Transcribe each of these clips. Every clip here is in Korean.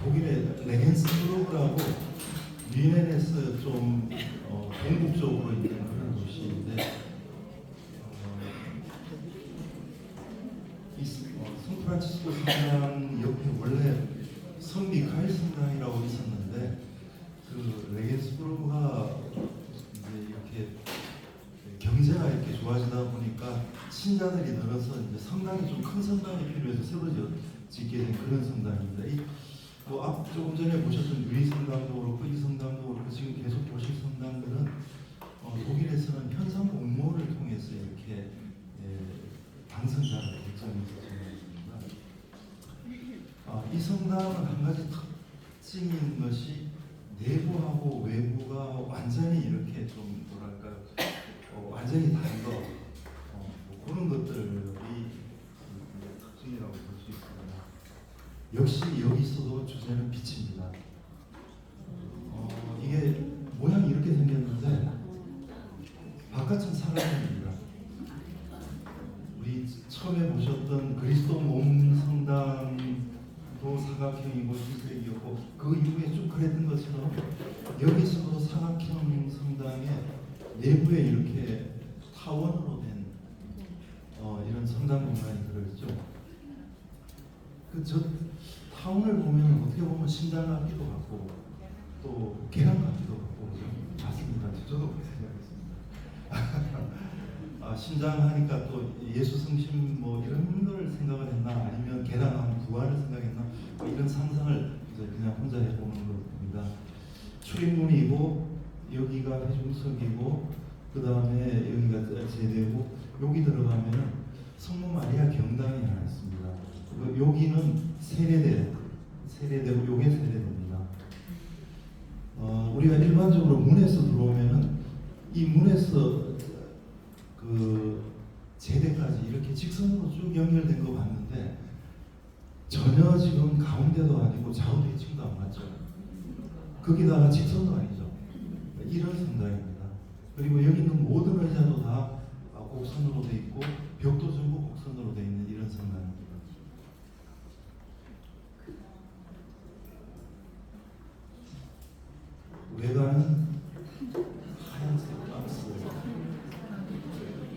독일의 레겐스부르크라고 뮌헨에서 좀 동북쪽으로 있는 그런 도시인데 이 성프란치스코 성당 옆에 원래 성 미카엘 성당이라고 있었는데 그 레겐스부르크가 이제 이렇게 경제가 이렇게 좋아지다 보니까 신자들이 늘어서 이제 성당이 좀 큰 성당이 필요해서 새로 짓게 된 그런 성당입니다. 앞 조금 전에 보셨던 유리 성당도 그렇고 이 성당도 그렇고 지금 계속 보실 성당들은 독일에서는 현상 공모를 통해서 이렇게 당선자를 결정해서 진행합니다. 이 성당은 한 가지 특징인 것이 내부하고 외부가 완전히 이렇게 좀 뭐랄까 완전히 다른 거 그런 것들이 특징이라고 볼 수 있습니다. 역시 여기서도 주제는 빛입니다. 이게 모양이 이렇게 생겼는데 바깥은 사각형입니다. 우리 처음에 보셨던 그리스도 몸 성당도 사각형이고 일색이었고 그 이후에 쭉 그랬던 것처럼 여기서도 사각형 성당의 내부에 이렇게 타원으로 된 이런 성당 공간이 들어있죠. 저 타원을 보면 어떻게 보면 심장 같기도 같고 또 계란 같기도 같고 맞습니다. 저도 그렇게 생각했습니다. 심장 하니까 또 예수 성심 뭐 이런 걸 생각을 했나 아니면 계란한 부활을 생각했나 이런 상상을 이제 그냥 혼자 해보는 겁니다. 출입문이고 여기가 회중석이고 그 다음에 여기가 제대고 여기 들어가면은 성모 마리아 경당이 하나 있습니다. 여기는 세례대고 요게 세례대입니다. 우리가 일반적으로 문에서 들어오면은 이 문에서 그 제대까지 이렇게 직선으로 쭉 연결된 거 봤는데 전혀 지금 가운데도 아니고 좌우대칭도 안 맞죠. 거기다가 직선도 아니죠. 이런 성당입니다. 그리고 여기 있는 모든 의자도 다 곡선으로 돼 있고 벽도 전부 곡선으로 돼 있는 이런 성당입니다. 외관은 하얀색 박스.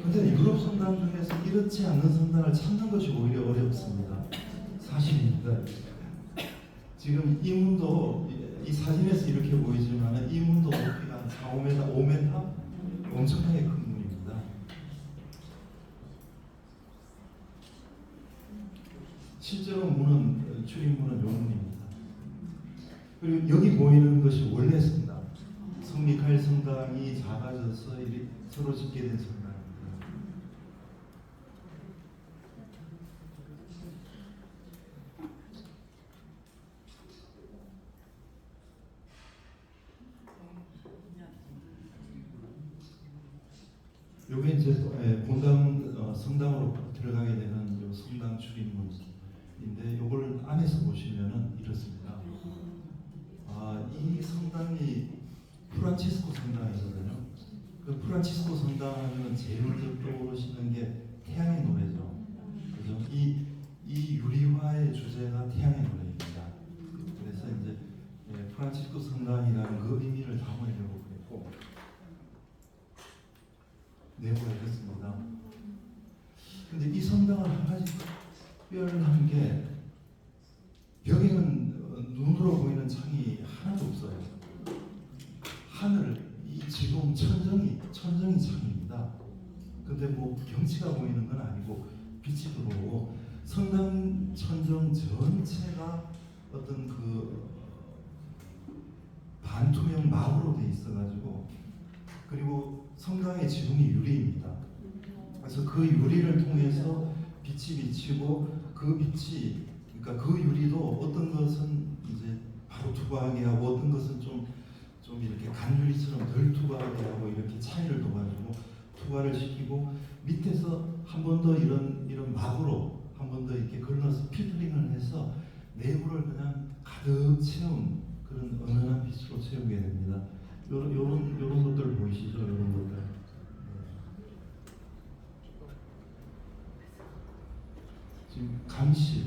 근데 유럽 성당 중에서 이렇지 않는 성당을 찾는 것이 오히려 어렵습니다. 사실입니다. 지금 이 문도 이 사진에서 이렇게 보이지만 이 문도 높이가 한 4, 5m, 5m? 엄청나게 큰 문입니다. 실제로 문은 출입문은 요 문입니다. 그리고 여기 보이는 것이 원래 성당. 성미카엘 성당이 작아져서 서로 짓게 된 성당입니다. 요게 이제 본당 성당으로 들어가게 되는 요 성당 출입문인데 요걸 안에서 보시면은 이렇습니다. 이 성당이 프란치스코 성당이거든요. 그 프란치스코 성당 하면 제일 먼저 떠오르시는 게 태양의 노래죠. 그죠? 이 유리화의 주제가 태양의 노래입니다. 그래서 이제 프란치스코 성당이라는 그 의미를 담으려고 그랬고 내부가 이렇습니다. 근데 이 성당은 한 가지 특별한 게 벽에는 눈으로 보이는 창이 하나도 없어요. 하늘, 이 지금 천정이 창입니다. 근데 뭐 경치가 보이는 건 아니고 빛이 들어오고 성당 천정 전체가 어떤 그 반투명 막으로 돼 있어가지고 그리고 성당의 지붕이 유리입니다. 그래서 그 유리를 통해서 빛이 비치고 그 빛이 그러니까 그 유리도 어떤 것은 이제 바로 투과하게 하고 어떤 것은 좀 이렇게 간유리처럼 덜 투과하게 하고 이렇게 차이를 둬가지고 투과를 시키고 밑에서 한 번 더 이런 막으로 한 번 더 이렇게 걸러서 필터링을 해서 내부를 그냥 가득 채운 그런 은은한 빛으로 채우게 됩니다. 요런 것들 보이시죠? 요런 것들. 지금 감실,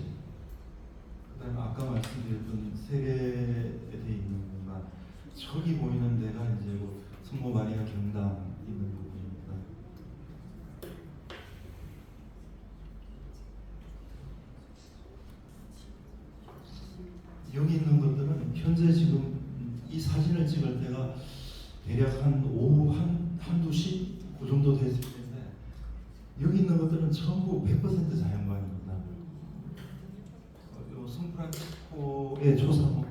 그다음에 아까 말씀드렸던 세례 저기 보이는 데가 이제 뭐 성모 마리아 경당 있는 부분입니다. 여기 있는 것들은 현재 지금 이 사진을 찍을 때가 대략 한 오후 한두 시 그 정도 됐을 텐데, 여기 있는 것들은 전부 100% 자연광입니다. 요 샌프란시스코의 조사목이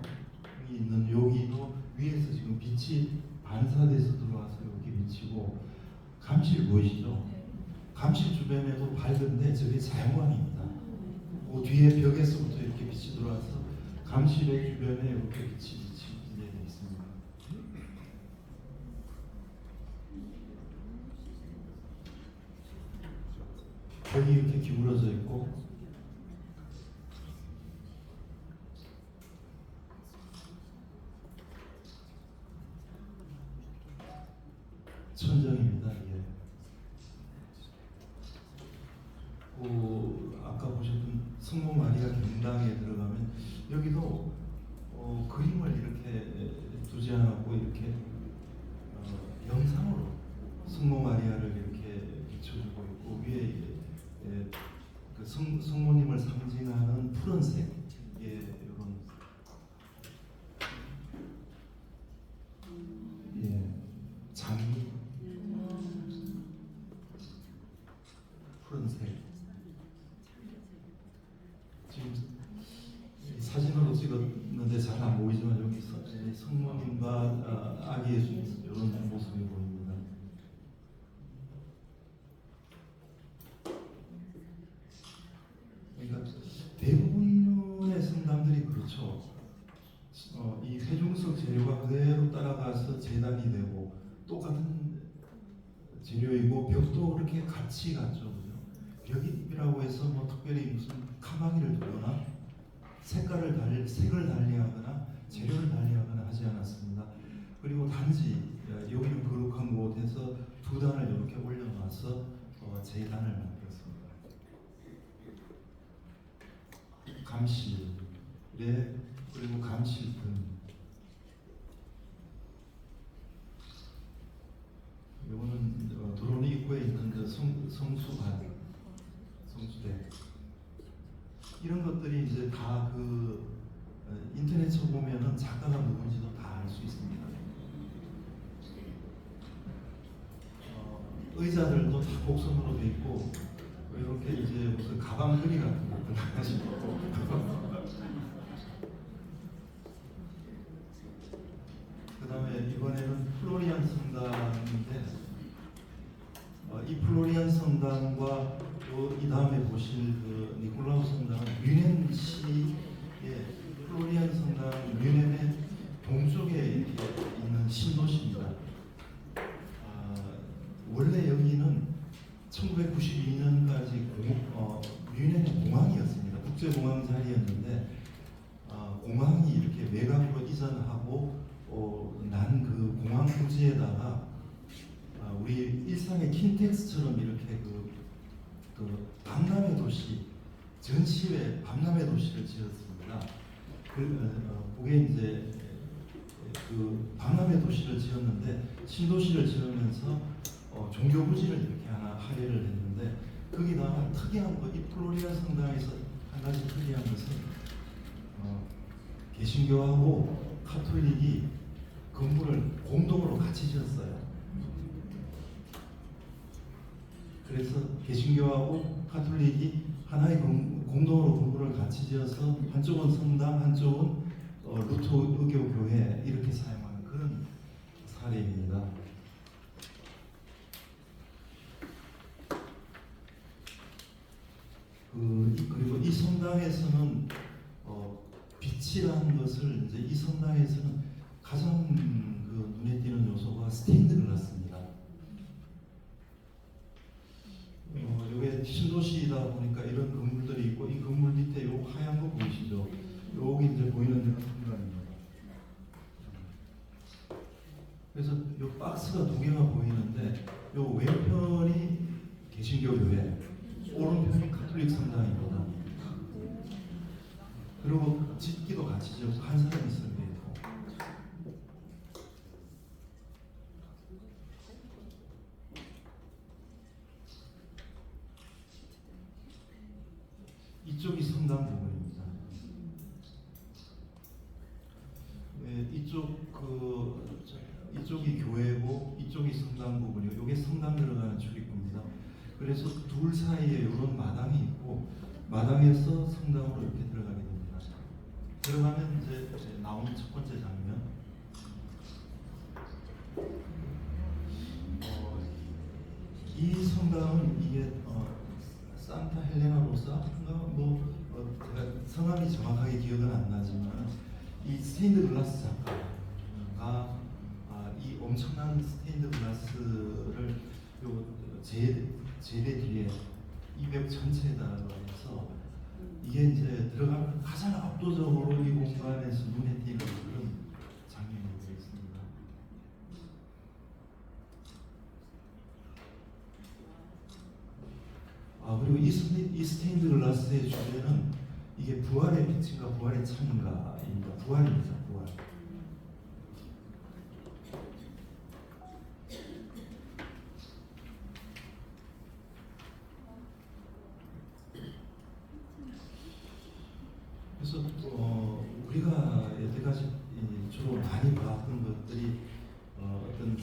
있는 여기도 위에서 지금 빛이 반사돼서 들어와서 여기 비치고, 감실 보이시죠? 감실 주변에도 밝은데 저게 자연광입니다. 그 뒤에 벽에서부터 이렇게 빛이 들어와서 감실의 주변에 이렇게 빛이 비치게 되어 있습니다. 벽이 이렇게 기울어져 있고, 천정입니다. 이게 아까 보셨던 성모 마리아 경당에 들어가면 여기도 그림을 이렇게 두지 않았고 이렇게 영상으로 성모 마리아를 이렇게 비춰주고 있고, 위에 그 성모님을 상징하는 푸른색 이런 장미 푸른색. 지금 사진으로 찍었는데 잘 안 보이지만 여기 성모님과 아기 예수님 이런 모습이 보입니다. 그러니까 대부분의 성당들이 그렇죠. 이 세종석 재료가 그대로 따라가서 재단이 되고 똑같은 재료이고, 벽도 그렇게 같이 갔죠. 벽이라고 해서 뭐 특별히 무슨 카마귀를 두거나 색을 달리하거나 재료를 달리하거나 하지 않았습니다. 그리고 단지 여기는 거룩한 곳에서 두 단을 이렇게 올려놔서 재단을 만들었습니다. 감실에, 그리고 감실등. 이거는 드론 입구에 있는 성수대. 이런 것들이 이제 다 인터넷 쳐보면은 작가가 누군지도 다 알 수 있습니다. 의자들도 다 곡선으로 돼 있고, 이렇게 이제 무슨 가방 그리 같은 것들 하시고. 그 다음에 이번에는 플로리안 성당인데, 이 플로리안 성당과 이 다음에 보실 그 니콜라우 성당은 뮌헨시의 플로리안 성당, 뮌헨의 동쪽에 이렇게 있는 신도시입니다. 원래 여기는 1992년까지 뮌헨의 공항이었습니다. 국제공항 자리였는데, 공항이 이렇게 외곽으로 이전하고 난 그 공항 부지에다가 우리 일상의 킨텍스처럼 이렇게 그 박람회 도시, 전시회 박람회 도시를 지었습니다. 그게 이제 그 박람회 도시를 지었는데, 신도시를 지으면서 종교 부지를 이렇게 하나 할애를 했는데, 거기다가 특이한 거, 이 플로리안 성당에서 한 가지 특이한 것은 개신교하고 카톨릭이 건물을 공동으로 같이 지었어요. 그래서 개신교하고 카톨릭이 하나의 공동으로 건물을 같이 지어서 한쪽은 성당, 한쪽은 루터 의교 교회 이렇게 사용하는 그런 사례입니다. 그리고 이 성당에서는 빛이라는 것을 이제 이 성당에서는 가장 눈에 띄는 요소가 스테인드 글라스입니다. 이게 신도시이다 보니까 이런 건물들이 있고, 이 건물 밑에 요 하얀 거 보이시죠? 여기 이제 보이는 데가 성당입니다. 그래서 요 박스가 두 개가 보이는데, 요 왼편이 개신교 교회, 오른편이 카톨릭 성당입니다. 그리고 짓기도 같이 지어서 한 사람이 있어요. 이쪽이 교회고 이쪽이 성당 부분이고 이게 성당 들어가는 출입구입니다. 그래서 둘 사이에 이런 마당이 있고 마당에서 성당으로 이렇게 들어가게 됩니다. 들어가면 이제 나오는 첫 번째 장면. 이 성당은 이게 산타 헬레나 로사인가 제가 성함이 정확하게 기억은 안 나지만 이 스테인드 글라스 작가가 이 엄청난 스테인드 글라스를 요 제대 뒤에 이 벽 전체에다가 해서 이게 이제 들어가면 가장 압도적으로 이 공간에서 눈에 띄는 그런 장면이 되어 있습니다. 그리고 이 스테인드 글라스의 주제는 이게 부활의 빛인가 부활의 창인가입니다. 부활입니다. 부활. 그래서 우리가 여태까지 주로 많이 봤던 것들이 어떤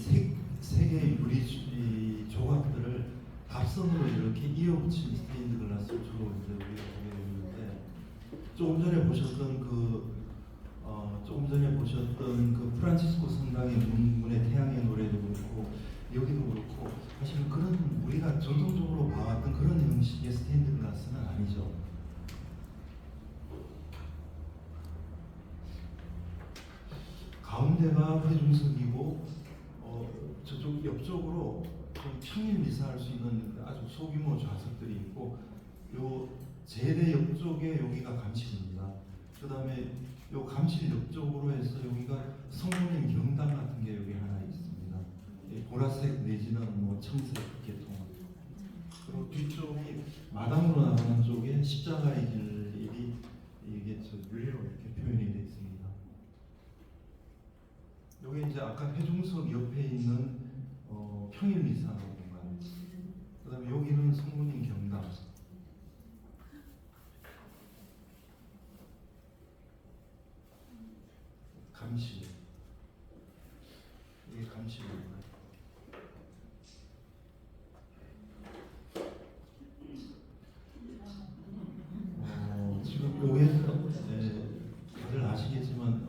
세계 유리 조각들을 답선으로 이렇게 이어붙인 스테인드 글라스를 주로 이제 우리가 보게 되는데 조금 전에 보셨던 그 프란치스코 성당의 문의 태양의 노래도 그렇고 여기도 그렇고 사실은 그런 우리가 전통적으로 봐왔던 그런 형식의 스테인드 글라스는 아니죠. 가운데가 회중석이고 저쪽 옆쪽으로 좀 평일 미사할 수 있는 아주 소규모 좌석들이 있고 요 제대 옆쪽에 여기가 감실입니다. 그 다음에 요 감실 옆쪽으로 해서 여기가 성모님 경당 같은 게 여기 하나 있습니다. 보라색 내지는 뭐 청색 계통. 그리고 뒤쪽이 마당으로 나가는 쪽에 십자가의 길이 이게 저 유리로 이렇게 표현이 되어 있습니다. 여기 이제 아까 회중석 옆에 있는 평일 미사하는 공간. 그다음에 여기는 성모님 경당. 감실. 이게 감실입니다. 지금 여기에서 다들 아시겠지만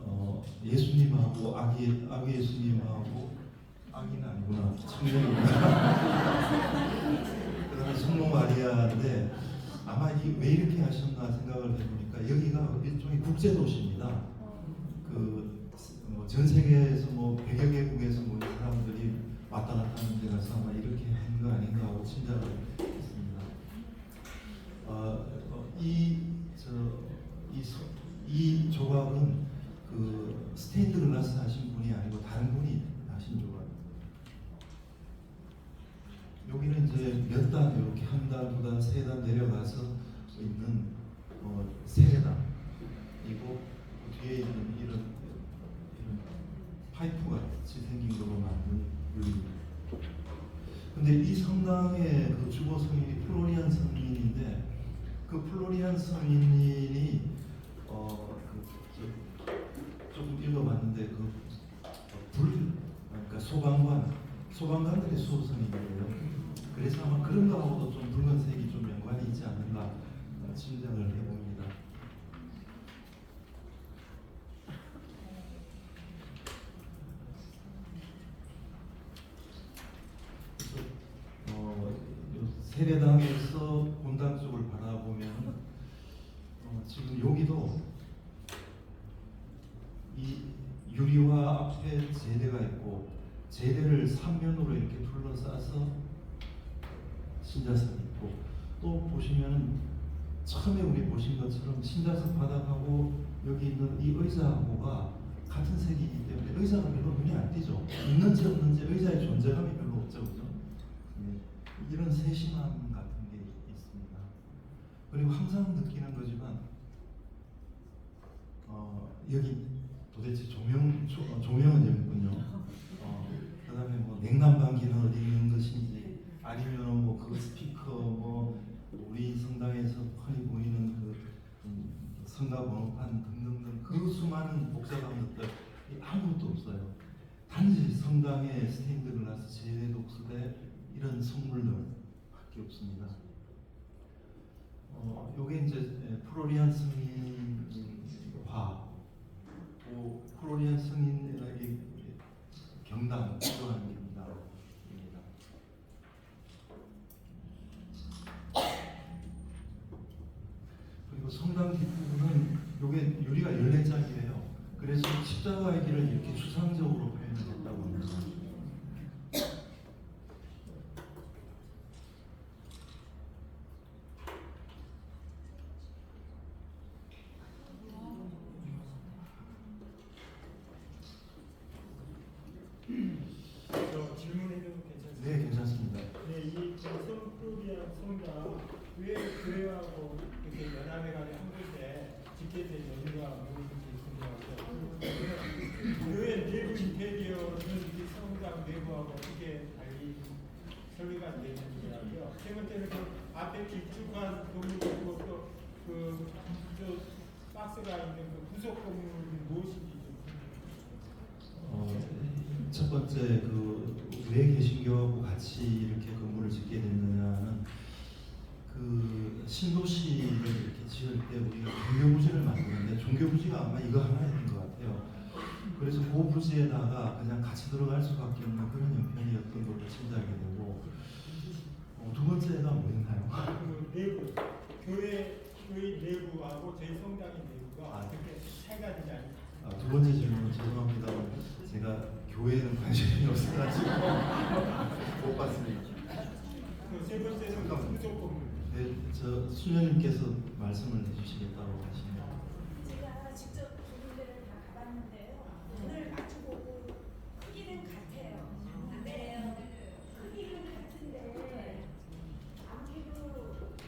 예수님하고 아기 예수님하고 아기는 아니구나 성령입니다. 그다음에 성모 마리아인데 아마 왜 이렇게 하셨나 생각을 해보니까 여기가 일종의 국제 도시입니다. 전 세계에서 100여 개국에서 사람들이 왔다 갔다 하는 데 가서 아마 이렇게 한 거 아닌가 하고 짐작을 했습니다. 이 조각은 그 스테인드 글라스 하신 분이 아니고 다른 분이 하신 조각입니다. 여기는 이제 몇 단 이렇게 한 단, 두 단, 세 단 내려가서 있는 세례단이고 뒤에 있는 이런 파이프 같이 생긴 걸로 만든 유리입니다. 근데 이 성당의 그 주보 성인이 플로리안 성인인데 그 플로리안 성인이 조금 읽어봤는데 그러니까 소방관들의 수호성인이에요. 그래서 아마 그런 거하고도 좀 붉은색이 좀 연관이 있지 않는가 짐작을 해봅니다. 세례당에서 본당 쪽을 바라보면 지금 여기도 이 유리화 앞에 제대가 있고 제대를 삼면으로 이렇게 둘러싸서 신자석이 있고 또 보시면 처음에 우리 보신 것처럼 신자석 바닥하고 여기 있는 이 의자하고가 같은 색이기 때문에 의자가 별로 눈에 안 띄죠. 있는지 없는지 의자의 존재감이 별로 없죠. 그죠? 이런 세심함 같은 게 있습니다. 그리고 항상 느끼는 거지만 여기 도대체 조명은 여기 있군요. 그 다음에 냉난방기는 어디 있는 것인지 아니면 그 스피커 우리 성당에서 흔히 보이는 그 성가 번호판 등등등 그 수많은 복잡한 것들 아무것도 없어요. 단지 성당의 스테인드 글라스 제대 독수대 이런 성물들밖에 없습니다. 요게 이제 프로리안 승인 화, 프로리안 승인의 경당 기도하는 겁니다. 그리고 성당 뒷부분은 요게 유리가 14짝이에요. 그래서 십자가의 길을 이렇게 추상적으로 표현했다고 합니다. 저 질문해도 괜찮습니까? 네, 괜찮습니다. 네, 이 성프로비아 성당 왜 교회하고 이렇게 연합회관이 한글때 짓게 된 연유가 무엇인지 궁금하고요. 교회 내부 인테리어는 이 성당 내부하고 어떻게 달리 설계가 되는지하고요. 세 번째는 그 앞에 길쭉한 건물이 있고 또그 박스가 있는 그 부속 건물은 무엇인지 좀 궁금해요. 첫 번째 왜 개신교하고 같이 이렇게 건물을 짓게 됐느냐는 그 신도시를 이렇게 지을 때 우리가 종교부지를 만드는데 종교부지가 아마 이거 하나였던 것 같아요. 그래서 그 부지에다가 그냥 같이 들어갈 수밖에 없는 그런 형편이었던 걸로 짐작이 되고 두 번째가 뭐였나요? 그 내부 교회 내부하고 저희 성당의 내부가 어떻게 차이가 되지 않습니까? 두 번째 질문 죄송합니다. 제가 교회에는 관심이 없어가지고 못 봤습니다. 세 번째는 부속 건물. 네, 저 수녀님께서 말씀을 해주시겠다고 하시네요. 제가 직접 두 군데를 다 가봤는데요. 오늘 마주보고 크기는 같아요. 네, 크기는 같은데 아무래도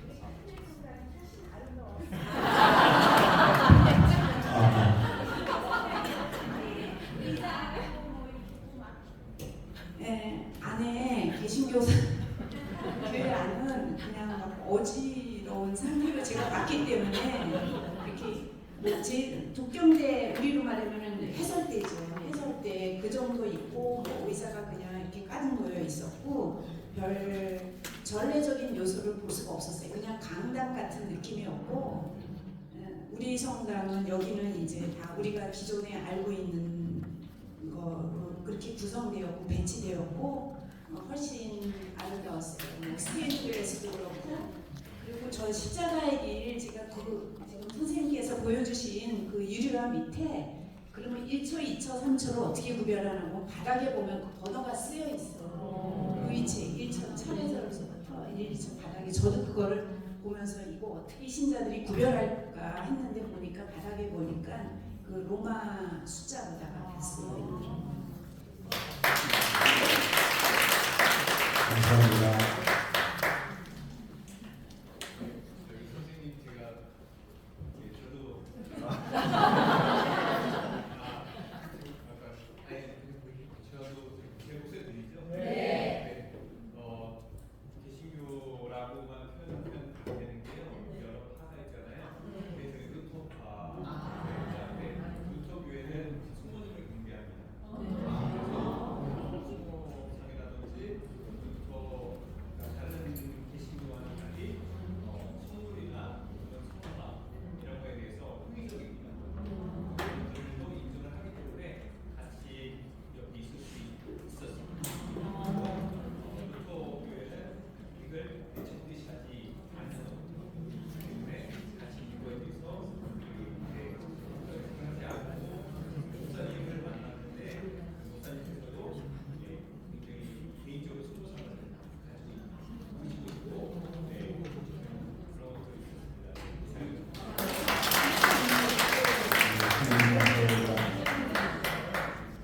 우리가 하늘 공간이 훨씬 아름다워요. 네, 안에 개신교 교회 안은 그냥 막 어지러운 상태로 제가 봤기 때문에 이렇게 뭐제 독경대 우리로 말하면은 해설대죠. 해설대 그 정도 있고 뭐 의자가 그냥 이렇게 가득 모여 있었고 별 전례적인 요소를 볼 수가 없었어요. 그냥 강당 같은 느낌이었고 우리 성당은 여기는 이제 다 우리가 기존에 알고 있는 거 그렇게 구성되었고 배치되었고 훨씬 아름다웠어요. 스테인드글라스도 그렇고 그리고 저 십자가의 길 제가 지금 선생님께서 보여주신 그 유리화 밑에 그러면 1초, 2초, 3초를 어떻게 구별하냐고 바닥에 보면 그 번호가 쓰여 있어. 그 위치에 1초, 차례서부터 1, 2초 바닥에 저도 그거를 보면서 이거 어떻게 신자들이 구별할까 했는데 보니까 바닥에 보니까 그 로마 숫자로다가 쓰여. 감사합니다. 저희 선생님 제가 저도 저도 제 목소리 들리죠? 네. 개신교라고만 표현하면 안 되는 게요. 여러 파가 있잖아요. 그래서 루터파, 그다음에 루터 교회는 수모님을 경배합니다. 수모상이라든지 루터 다른 개신교와는 달리 성물이나 성화 이런 거에 대해서 호의적입니다. 그들도 인정을 하기 때문에 같이 여기 있을 수 있었습니다. 루터 교회는 이걸 정리하지 않는 거기 때문에 같이 이거에 대해서 하지 않고 목사님을 만났는데 목사님께서도 굉장히 개인적으로 수고상을 가지고 있고 그런 것들이 있습니다.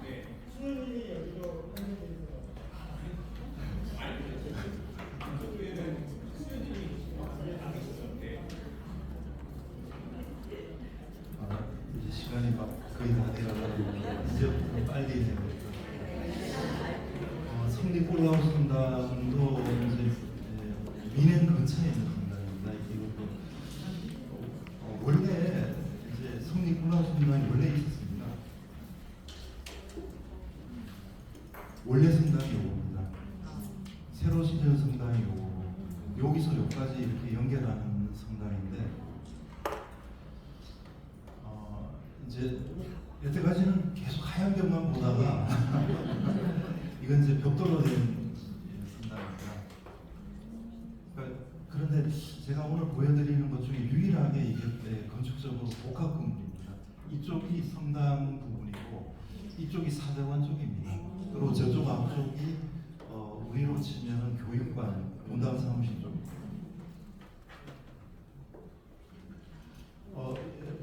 네. 수녀님이 여기도 한국에 있어요. 교회는 수녀님이 안 계시죠? 네. 이제 시간이 막 거의 다 돼가지고 이제 빨리 해야 돼요. 성리 폴라우 성당도 이제 미넨 근처에 있는 성당입니다. 이것도 원래 이제 성리 폴라우 성당이 원래 있었습니다. 원래 성당이 요겁니다. 새로 지은 성당이 요거고 여기서 여기까지 이렇게 연결하는 성당인데 이제 여태까지는 계속 하얀 벽만 보다가 이건 이제 벽돌로 된 성당입니다. 그런데 제가 오늘 보여드리는 것 중에 유일하게 이게 건축적으로 복합 건물입니다. 이쪽이 성당 부분이고 이쪽이 사대원 쪽입니다. 그리고 저쪽 앞쪽이 우리로 치면 교육관, 분당 사무실 쪽입니다.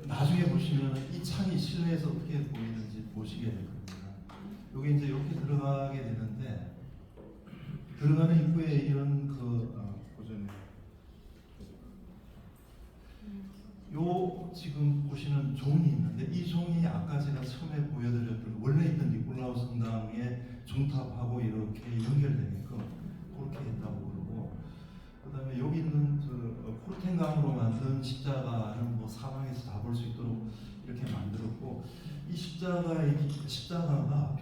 나중에 보시면 이 창이 실내에서 어떻게 보이는지 보시게 될 겁니다. 여기 이제 이렇게 들어가게 되는데 들어가는 입구에 이런 보존 요 지금 보시는 종이 있는데 이 종이 아까 제가 처음에 보여드렸던 원래 있던 니콜라우 성당의 종탑하고 이렇게 연결되게끔 그렇게 했다고 그러고 그다음에 여기 있는 포르텐강으로 만든 십자가는 뭐 사방에서 다 볼 수 있도록 이렇게 만들었고 이 십자가가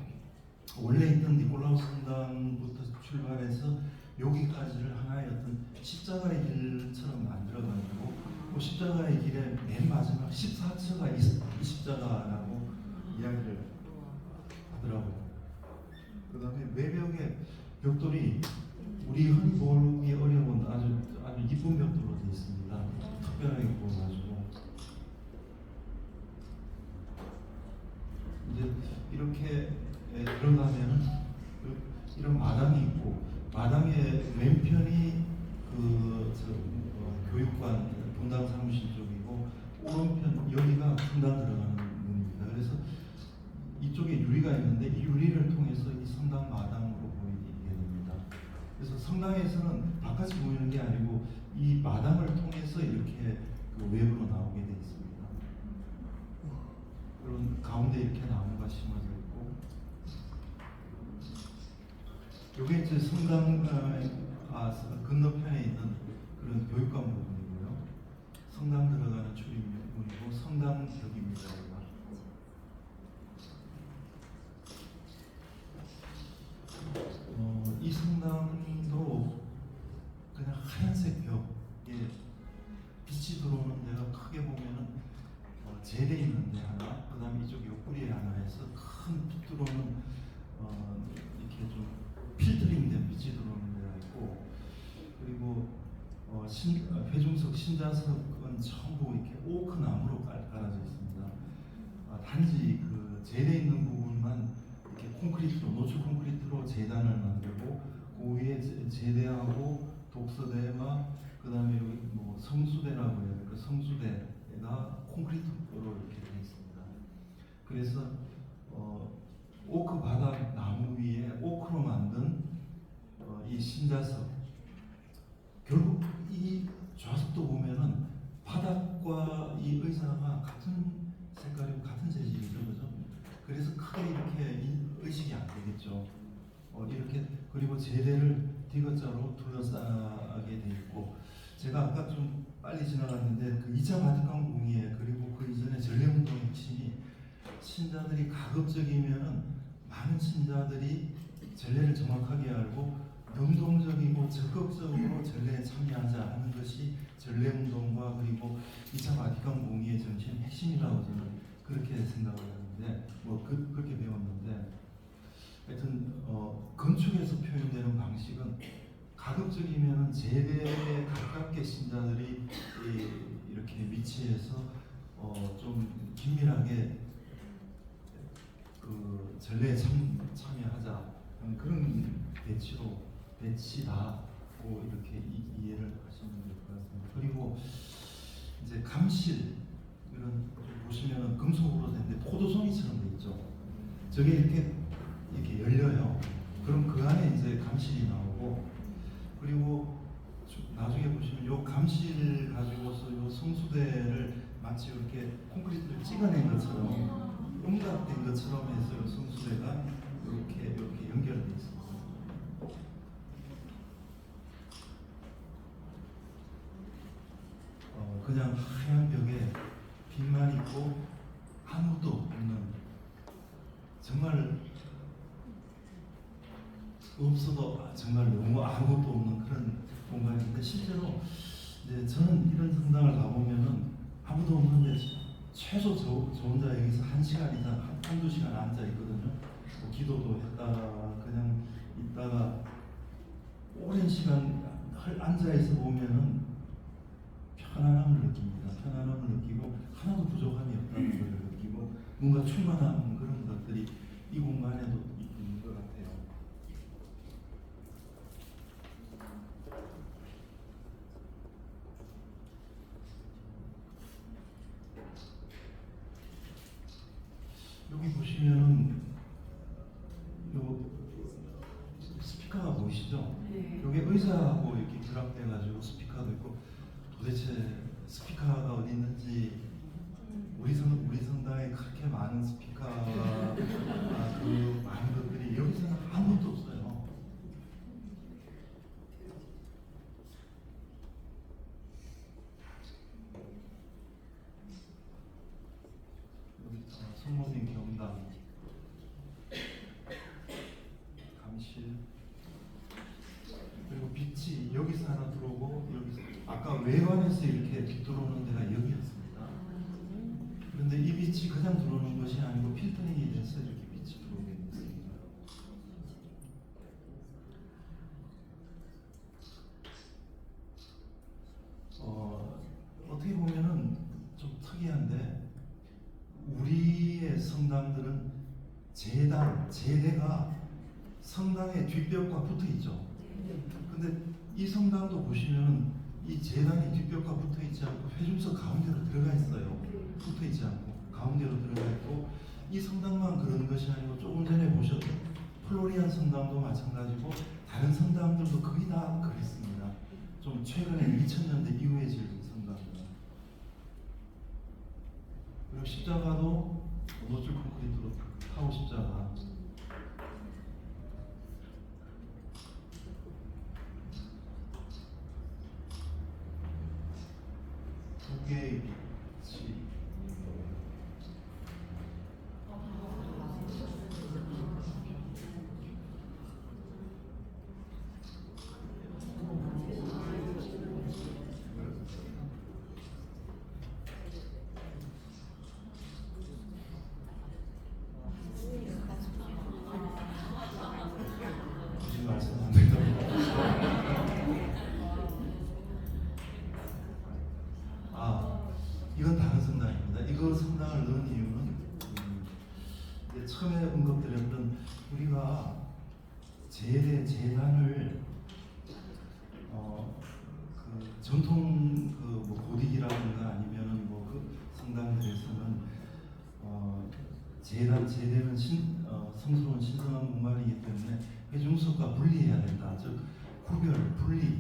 원래 있던 니콜라우 성당부터 출발해서 여기까지를 하나의 어떤 십자가의 길처럼 만들어가지고 그 십자가의 길의 맨 마지막 14처가 이 십자가라고 이야기를 하더라고요. 그 다음에 외벽에 벽돌이 우리 흔히 보기 어려운 아주 이쁜 벽돌로 되어 있습니다. 특별하게 구워가지고 이제 이렇게 들어가면 이런 마당이 있고 마당의 왼편이 교육관 분당 사무실 쪽이고 오른편 여기가 성당 들어가는 문입니다. 그래서 이쪽에 유리가 있는데 이 유리를 통해서 이 성당 마당으로 보이게 됩니다. 그래서 성당에서는 바깥이 보이는 게 아니고 이 마당을 통해서 이렇게 외부로 나오게 되어 있습니다. 그런 가운데 이렇게 나무가 심어져 있고 여기 이제 성당 건너편에 있는 그런 교육관 부분이고요. 성당 들어가는 출입문이고 성당 벽입니다. 이 성당도 그냥 하얀색 벽에 빛이 들어오는 데가 크게 보면은 제대 있는데 하나, 그 다음에 이쪽 옆구리에 하나 해서 큰 빛 들어오는 이렇게 좀 필터링된 빛이 들어오는 데가 있고 그리고 회중석 신자석은 전부 이렇게 오크 나무로 깔아져 있습니다. 단지 그 제대 있는 부분만 이렇게 콘크리트로 노출 콘크리트로 제단을 만들고 그 위에 제대하고 독서대와 그 다음에 여기 뭐 성수대라고 해야 될 그 성수대가 콘크리트로 이렇게 되어 있습니다. 그래서 오크 바닥 나무 위에 오크로 만든 이 신자석 결국 이 좌석도 보면은 바닥과 이 의자가 같은 색깔이고 같은 재질이죠, 그죠? 그래서 크게 이렇게 의식이 안 되겠죠. 이렇게 그리고 제대를 디귿자로 둘러싸게 돼 있고 제가 아까 좀 빨리 지나갔는데 그 2차 바티칸 공의회 그리고 그 이전에 전례운동 핵심이 신자들이 가급적이면은 많은 신자들이 전례를 정확하게 알고 능동적이고 적극적으로 전례에 참여하자 하는 것이 전례운동과 그리고 2차 바티칸 공의회 정신의 핵심이라고 저는 그렇게 생각을 하는데 그렇게 배웠는데 하여튼 건축에서 표현되는 방식은 가급적이면 제대에 가깝게 신자들이 이렇게 위치해서 좀 긴밀하게 그 전례에 참여하자 하는 그런 배치다고 이렇게 이해를 하시면 될 것 같습니다. 그리고 이제 감실 이런 보시면은 금속으로 된데 포도송이처럼 돼 있죠. 저게 이렇게 열려요. 그럼 그 안에 이제 감실이 나오고 그리고 나중에 보시면 요 감실 가지고서 요 성수대를 마치 이렇게 콘크리트를 찍어낸 것처럼 응답된 것처럼 해서 요 성수대가 이렇게 연결되어 있습니다. 그냥 하얀 벽에 빛만 있고 아무도 없는 정말 없어도 정말 너무 아무것도 없는 그런 공간인데 실제로 이제 저는 이런 성당을 가보면은 아무도 없는데 최소 저 혼자 여기서 1시간 이상 한두 시간 앉아 있거든요. 뭐 기도도 했다가 그냥 있다가 오랜 시간 앉아 있어 보면은 편안함을 느낍니다. 편안함을 느끼고 하나도 부족함이 없다는 것을 느끼고 뭔가 충만한 그런 것들이 이 공간에도 있는 것 같아요. 여기 보시면은 요 스피커가 보이시죠? 네. 여기 의자하고 이렇게 결합돼가지고 스피커도 있고 도대체 스피커가 어디 있는지 우리 성당에 그렇게 많은 스피커 그 많은 것들이 여기서는 아무것도 없어요. 여기 성모님 경당 감실 그리고 빛이 여기서 하나 들어오고 여기서 아까 외관에서 이렇게 빛 들어오는 데가 여기였습니다. 그런데 이 빛이 그냥 들어오는 것이 아니고 필터링이 돼서 이렇게 빛이 들어오게 됐습니다. 어떻게 보면은 좀 특이한데 우리의 성당들은 제대가 성당의 뒷벽과 붙어 있죠. 근데 이 성당도 보시면 이 제단이 뒷벽과 붙어 있지 않고 회중석 가운데로 들어가 있어요. 붙어 있지 않고 가운데로 들어가 있고 이 성당만 그런 것이 아니고 조금 전에 보셨던 플로리안 성당도 마찬가지고 다른 성당들도 거의 다 그랬습니다. 좀 최근에 2000년대 이후에 지은 성당들. 그리고 십자가도 노출 콘크리트로 타고 십자가. 두 개의 빛이 무슨 말씀 안 된다고. 이건 다른 성당입니다. 이거 성당을 넣은 이유는 이제 처음에 언급드렸던 우리가 제단을 그 전통 뭐 고딕이라든가 아니면은 뭐 그 성당들에서는 제대는 성스러운 신성한 공간이기 때문에 회중석과 분리해야 된다. 즉 분리를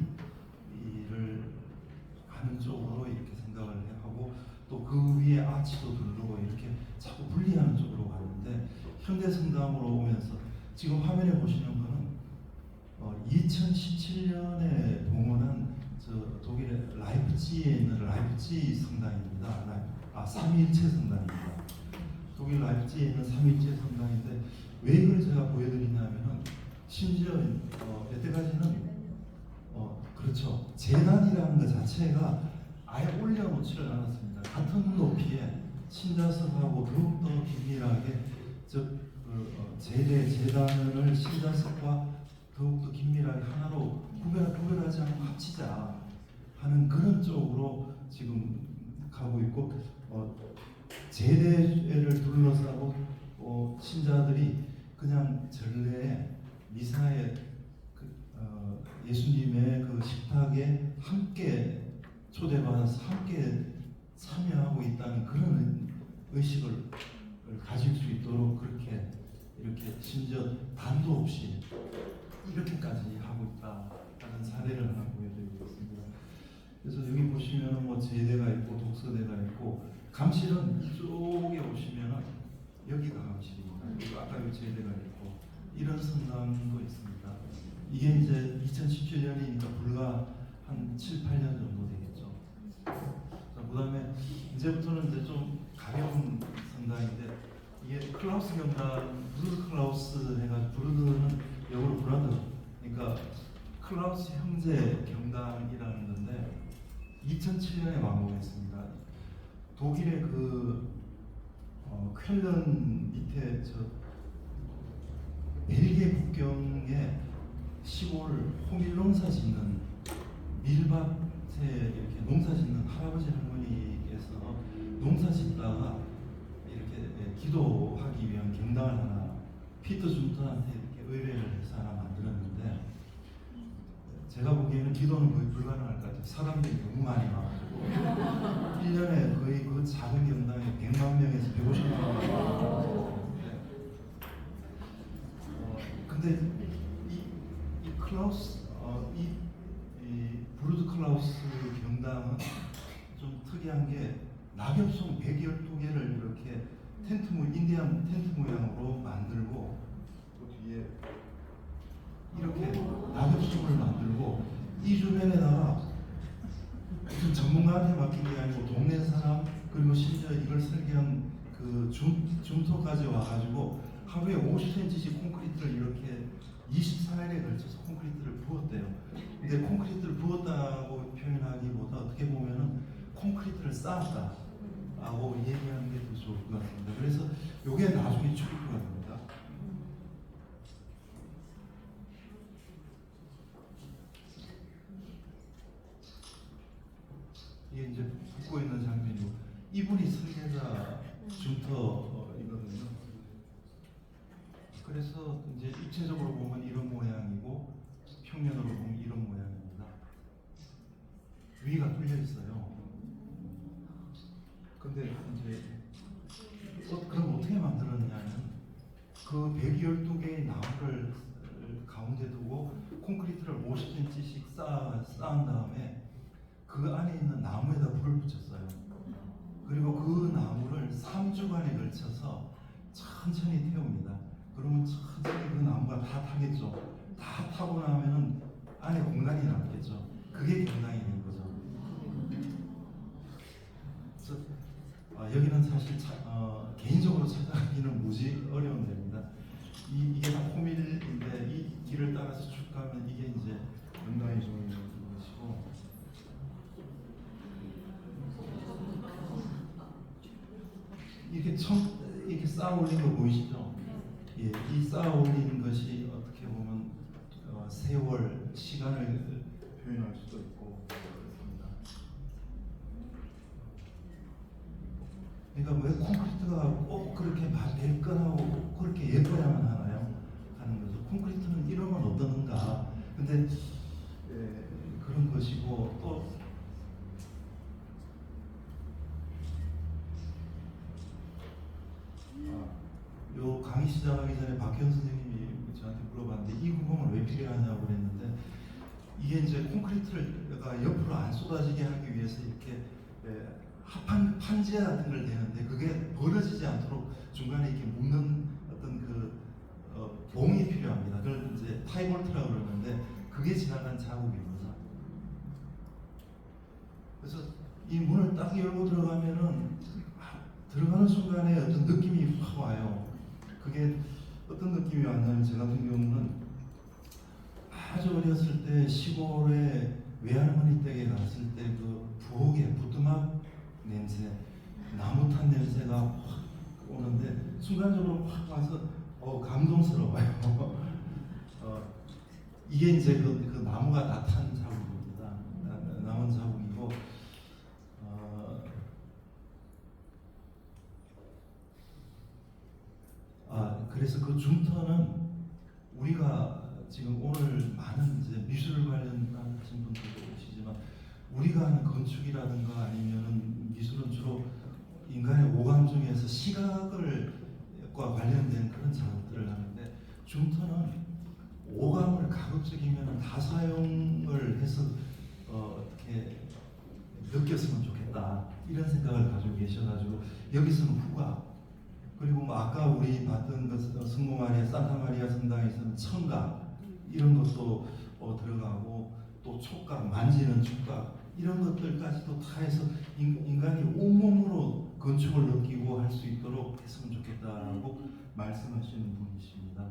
하는 쪽으로 이렇게 생각을 하고 또 그 위에 아치도 두르고 이렇게 자꾸 분리하는 쪽으로 가는데 현대 성당으로 오면서 지금 화면에 보시는 거는 2017년에 봉헌한 저 독일의 라이프치히에 있는 라이프치히 성당입니다. 삼위일체 성당입니다. 독일 라이프치히에 있는 삼위일체 성당인데 왜 이걸 제가 보여드리냐면은 심지어 여태까지는 그렇죠. 제단이라는 것 자체가 아예 올려놓지를 않았습니다. 같은 높이에 신자석하고 더욱더 긴밀하게 제단을 신자석과 더욱더 긴밀하게 하나로 구별하지 않고 합치자 하는 그런 쪽으로 지금 가고 있고 제대를 둘러싸고 신자들이 그냥 전례에 미사에 예수님의 그 식탁에 함께 초대받아서 함께 참여하고 있다는 그런 의식을 가질 수 있도록 그렇게 이렇게 심지어 단도 없이 이렇게까지 하고 있다는 사례를 하나 보여드리고 있습니다. 그래서 여기 보시면 뭐 제대가 있고 독서대가 있고 감실은 이쪽에 오시면은 여기가 감실입니다. 그리고 아까 여기 제대가 있고 이런 성당도 있습니다. 이게 이제 2017년이니까 불과 한 7, 8년 정도 되겠죠. 그 다음에 이제부터는 이제 좀 가벼운 성당인데 이게 클라우스 경단, 브루드 클라우스 해가지고 브루드는 역으로 브라더, 그러니까 클라우스 형제 경당이라는 건데 2007년에 완공했습니다. 독일의 쾰른 밑에 벨기에 국경에 시골 호밀 농사 짓는 밀밭에 이렇게 농사 짓는 할아버지 할머니께서 농사 짓다가 이렇게 기도하기 위한 경당을 하나 피터 준트한테 이렇게 의뢰를 해서 하나 만들었는데 제가 보기에는 기도는 거의 불가능할 것 같아요. 사람들이 너무 많이 와가지고 1년에 거의 그 작은 경당에 100만 명에서 150만 명. 근데 이 클라우스 이 브루드 클라우스 경당은 좀 특이한 게 낙엽송 112개를 이렇게 인디안 텐트 모양으로 만들고 그 뒤에 이렇게 낙엽송을 만들고 이 주변에다가 무슨 전문가한테 맡긴 게 아니고 동네 사람 그리고 심지어 이걸 설계한 그 줌터까지 와가지고 하루에 50cm씩 콘크리트를 이렇게 24일에 걸쳐서 콘크리트를 부었대요. 근데 콘크리트를 부었다고 표현하기보다 어떻게 보면은 콘크리트를 쌓았다라고 얘기하는 게 더 좋을 것 같습니다. 그래서 이게 나중에 출입구가 됩니다. 이게 이제 붙고 있는 장면이고 이분이 설계자 줌터이거든요. 그래서 이제 입체적으로 보면 이런 모양이고 평면으로 보면 이런 모양입니다. 위가 뚫려 있어요. 근데 이제 그럼 어떻게 만들었냐면 그 112개의 나무를 가운데 두고 콘크리트를 50cm씩 쌓은 다음에 그 안에 있는 나무에다 불을 붙였어요. 그리고 그 나무를 3주간에 걸쳐서 천천히 태웁니다. 그러면 천천히 그 나무가 다 타겠죠. 다 타고 나면은 안에 공간이 남겠죠. 그게 경당이 된 거죠. 그래서 여기는 사실 개인적으로 찾아가기는 무지 어려운 데입니다. 이게 다 호밀인데 이 길을 따라서 쭉 가면 이게 이제 경당이 종이 것이고 이렇게 쌓아 올린 거 보이시죠? 예, 이 쌓아 올린 것이 어떻게 보면 세월, 시간을 표현할 수도 있고 그렇습니다. 그러니까 왜 콘크리트가 꼭 그렇게 맑거나고 꼭 그렇게 예뻐야만 하나요? 하는 거죠. 콘크리트는 이러면 어떠는가? 근데 그런 것이고 또 요 강의 시작하기 전에 박현 선생님이 저한테 물어봤는데 이 구멍을 왜 필요하냐고 그랬는데 이게 이제 콘크리트가 옆으로 안 쏟아지게 하기 위해서 이렇게 판지 같은 걸 대는데 그게 벌어지지 않도록 중간에 이렇게 묶는 어떤 봉이 필요합니다. 그걸 이제 타이볼트라고 그러는데 그게 지나간 자국입니다. 그래서 이 문을 딱 열고 들어가면은 들어가는 순간에 어떤 느낌이 확 와요. 그게 어떤 느낌이 왔냐면 제 같은 경우는 아주 어렸을 때 시골에 외할머니 댁에 갔을 때 그 부엌에 부뚜막 냄새, 나무 탄 냄새가 확 오는데 순간적으로 확 와서 감동스러워요. 이게 이제 그 나무가 다 탄 자국입니다. 남은 자국이고 그래서 그 줌터는 우리가 지금 오늘 많은 이제 미술 관련하신 분들도 계시지만 우리가 하는 건축이라든가 아니면은 미술은 주로 인간의 오감 중에서 시각과 관련된 그런 작업들을 하는데 줌터는 오감을 가급적이면 다 사용을 해서 어떻게 느꼈으면 좋겠다 이런 생각을 가지고 계셔가지고 여기서는 후각 그리고 뭐 아까 우리 봤던 그 성모 마리아 산타 마리아 성당에서는 청각 이런 것도 들어가고 또 촉각 만지는 촉각 이런 것들까지도 다 해서 인간이 온몸으로 건축을 느끼고 할 수 있도록 했으면 좋겠다라고 말씀하시는 분이십니다.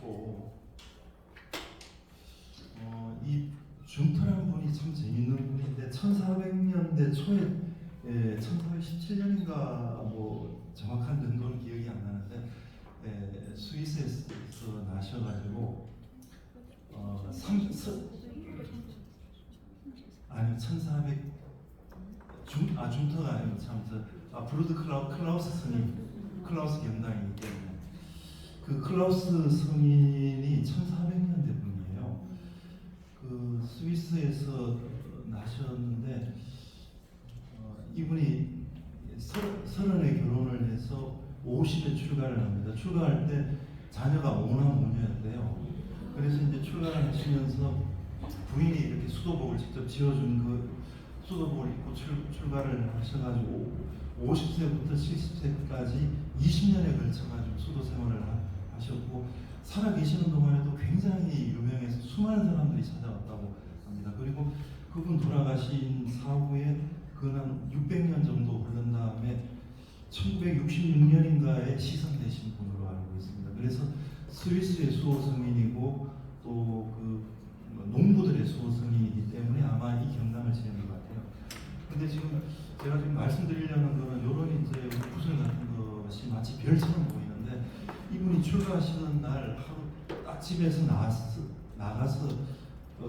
있고 이 준터라는 분이 참 재밌는 분인데 1400년대 초에 1417년인가 뭐 정확한 연도는 기억이 안 나는데 스위스에서 나셔가지고 아니 1400 준터가 아니고 브루드 클라우스 스님 클라우스 경당이기 때문에 그 클라우스 성인이 1400년대 분이에요. 그 스위스에서 나셨는데 이분이 30에 결혼을 해서 50에 출가를 합니다. 출가할 때 자녀가 오남 오녀였대요. 그래서 이제 출가를 하시면서 부인이 이렇게 수도복을 직접 지어준 그 수도복을 입고 출가를 하셔가지고 50세부터 70세까지 20년에 걸쳐가지고 수도 생활을 하셨고 살아계시는 동안에도 굉장히 유명해서 수많은 사람들이 찾아왔다고 합니다. 그리고 그분 돌아가신 사후에 그한 600년 정도 흐른 다음에 1966년인가에 시선되신 분으로 알고 있습니다. 그래서 스위스의 수호 성인이고 또 그 농부들의 수호 성인이기 때문에 아마 이 경당을 지은 것 같아요. 근데 지금 제가 지금 말씀드리려는 거는 이런 이제 구슬 같은 것이 마치 별처럼 보이는데 이분이 출가하시는 날 하루 딱 집에서 나가서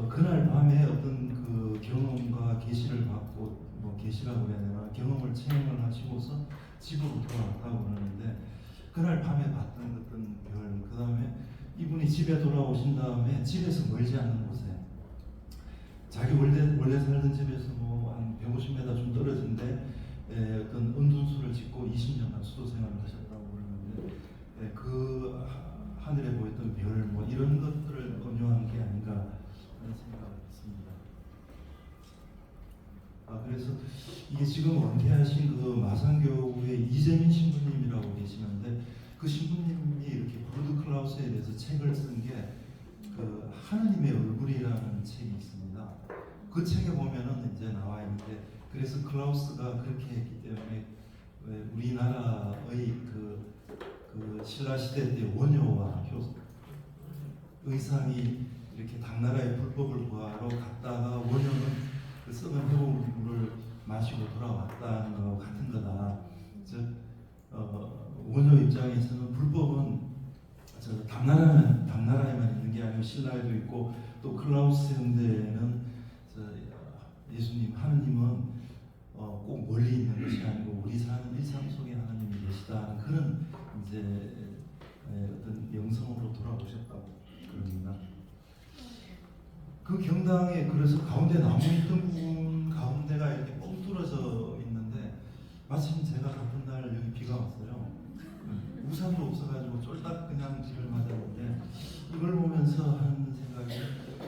그날 밤에 어떤 그 경험과 계시를 받고 뭐 계시라고 해야 되나 경험을 체험을 하시고서 집으로 돌아왔다고 그러는데 그날 밤에 봤던 어떤 별, 그 다음에 이분이 집에 돌아오신 다음에 집에서 멀지 않는 곳에 자기 원래 살던 집에서 뭐 한 150m 좀 떨어진데 어떤 은둔수를 짓고 20년간 수도 생활을 하셨다고 그러는데 그 하늘에 보였던 별 뭐 이런 것들을 언요한 게 아닌가 하는 생각을 했습니다. 그래서 이게 지금 은퇴하신 그 마산교구의 이재민 신부님이라고 계시는데 그 신부님이 이렇게 브루드 클라우스에 대해서 책을 쓴 게 그 하느님의 얼굴이라는 책이 있습니다. 그 책에 보면은 이제 나와 있는데 그래서 클라우스가 그렇게 했기 때문에 우리나라의 그 신라 시대 때 원효와 의상이 이렇게 당나라의 불법을 구하러 갔다가 원효는 그 썩은 회복물을 마시고 돌아왔다는 거 같은 거다. 즉 원효 입장에서는 불법은 당나라에만 있는 게 아니고 신라에도 있고 또 클라우스 형제는 예수님 하느님은 꼭 멀리 있는 것이 아니고 우리 사는 일상 속에 하나님이 계시다는 그런 이제 어떤 영성으로 돌아오셨다고 그럽니다. 그 경당에 그래서 가운데 나무 있던 부분 가운데가 이렇게 뻥 뚫어져 있는데 마침 제가 갔던 날 여기 비가 왔어요. 우산도 없어가지고 쫄딱 그냥 비를 맞았는데 이걸 보면서 하는 생각이